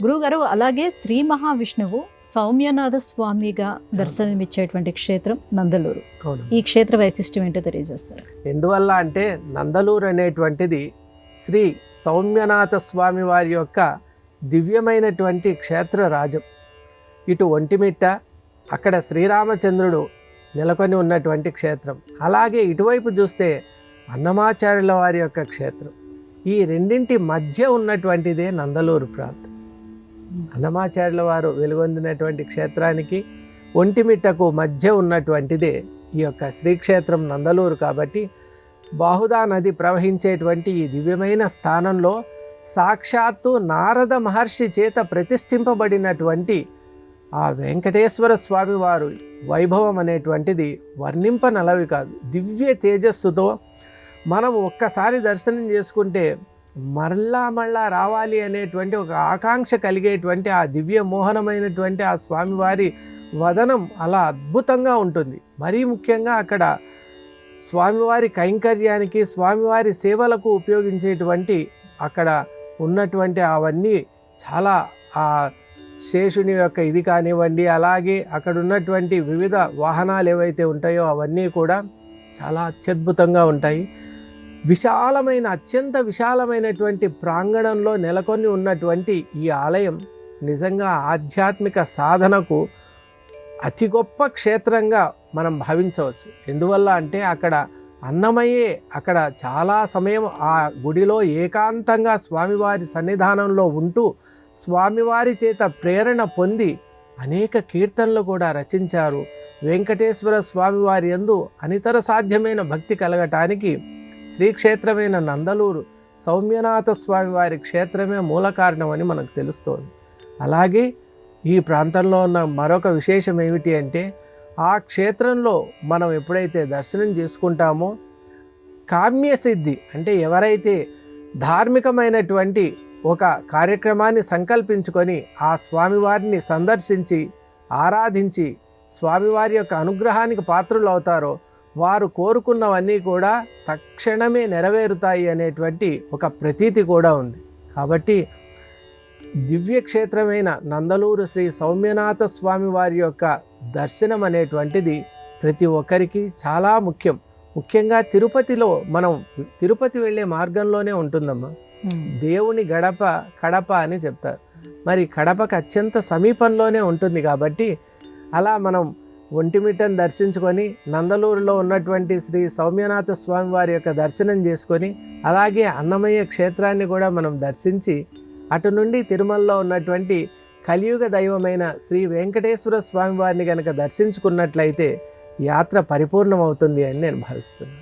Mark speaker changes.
Speaker 1: గురువుగారు, అలాగే శ్రీ మహావిష్ణువు సౌమ్యనాథ స్వామిగా దర్శనమిచ్చేటువంటి క్షేత్రం నందలూరు. ఈ క్షేత్ర వైశిష్ట్యం ఏంటో తెలియజేస్తారు.
Speaker 2: ఎందువల్ల అంటే నందలూరు అనేటువంటిది శ్రీ సౌమ్యనాథ స్వామి వారి యొక్క దివ్యమైనటువంటి క్షేత్ర రాజం. ఇటు ఒంటిమిట్ట, అక్కడ శ్రీరామచంద్రుడు నెలకొని ఉన్నటువంటి క్షేత్రం. అలాగే ఇటువైపు చూస్తే అన్నమాచార్యుల వారి యొక్క క్షేత్రం. ఈ రెండింటి మధ్య ఉన్నటువంటిదే నందలూరు ప్రాంతం. అన్నమాచార్యుల వారు వెలుగొందినటువంటి క్షేత్రానికి ఒంటిమిట్టకు మధ్య ఉన్నటువంటిదే ఈ యొక్క శ్రీక్షేత్రం నందలూరు. కాబట్టి బాహుదా నది ప్రవహించేటువంటి ఈ దివ్యమైన స్థానంలో సాక్షాత్తు నారద మహర్షి చేత ప్రతిష్ఠింపబడినటువంటి ఆ వెంకటేశ్వర స్వామి వారు వైభవం అనేటువంటిది వర్ణింపనలవి కాదు. దివ్య తేజస్సుతో మనం ఒక్కసారి దర్శనం చేసుకుంటే మళ్ళా రావాలి అనేటువంటి ఒక ఆకాంక్ష కలిగేటువంటి ఆ దివ్య మోహనమైనటువంటి ఆ స్వామివారి వదనం అలా అద్భుతంగా ఉంటుంది. మరీ ముఖ్యంగా అక్కడ స్వామివారి కైంకర్యానికి, స్వామివారి సేవలకు ఉపయోగించేటువంటి అక్కడ ఉన్నటువంటి అవన్నీ చాలా ఆ శేషుని యొక్క ఇది కానివ్వండి, అలాగే అక్కడ ఉన్నటువంటి వివిధ వాహనాలు ఏవైతే ఉంటాయో అవన్నీ కూడా చాలా అత్యద్భుతంగా ఉంటాయి. విశాలమైన, అత్యంత విశాలమైనటువంటి ప్రాంగణంలో నెలకొని ఉన్నటువంటి ఈ ఆలయం నిజంగా ఆధ్యాత్మిక సాధనకు అతి గొప్ప క్షేత్రంగా మనం భావించవచ్చు. ఎందువల్ల అంటే అక్కడ అన్నమయ్యే అక్కడ చాలా సమయం ఆ గుడిలో ఏకాంతంగా స్వామివారి సన్నిధానంలో ఉంటూ స్వామివారి చేత ప్రేరణ పొంది అనేక కీర్తనలు కూడా రచించారు. వెంకటేశ్వర స్వామివారి యందు అనితర సాధ్యమైన భక్తి కలగటానికి శ్రీక్షేత్రమైన నందలూరు సౌమ్యనాథ స్వామివారి క్షేత్రమే మూల కారణమని మనకు తెలుస్తోంది. అలాగే ఈ ప్రాంతంలో ఉన్న మరొక విశేషం ఏమిటి అంటే ఆ క్షేత్రంలో మనం ఎప్పుడైతే దర్శనం చేసుకుంటామో కామ్యసిద్ధి అంటే ఎవరైతే ధార్మికమైనటువంటి ఒక కార్యక్రమాన్ని సంకల్పించుకొని ఆ స్వామివారిని సందర్శించి ఆరాధించి స్వామివారి యొక్క అనుగ్రహానికి పాత్రులు అవుతారో వారు కోరుకున్నవన్నీ కూడా తక్షణమే నెరవేరుతాయి అనేటువంటి ఒక ప్రతీతి కూడా ఉంది. కాబట్టి దివ్యక్షేత్రమైన నందలూరు శ్రీ సౌమ్యనాథ స్వామి వారి యొక్క దర్శనం అనేటువంటిది ప్రతి ఒక్కరికి చాలా ముఖ్యం. ముఖ్యంగా తిరుపతిలో మనం తిరుపతి వెళ్ళే మార్గంలోనే ఉంటుందమ్మా. దేవుని గడప కడప అని చెప్తారు. మరి కడపకు అత్యంత సమీపంలోనే ఉంటుంది. కాబట్టి అలా మనం ఒంటిమిట్టను దర్శించుకొని నందలూరులో ఉన్నటువంటి శ్రీ సౌమ్యనాథ స్వామి వారి యొక్క దర్శనం చేసుకొని అలాగే అన్నమయ్య క్షేత్రాన్ని కూడా మనం దర్శించి అటు నుండి తిరుమలలో ఉన్నటువంటి కలియుగ దైవమైన శ్రీ వెంకటేశ్వర స్వామి వారిని కనుక దర్శించుకున్నట్లయితే యాత్ర పరిపూర్ణమవుతుంది అని నేను భావిస్తున్నాను.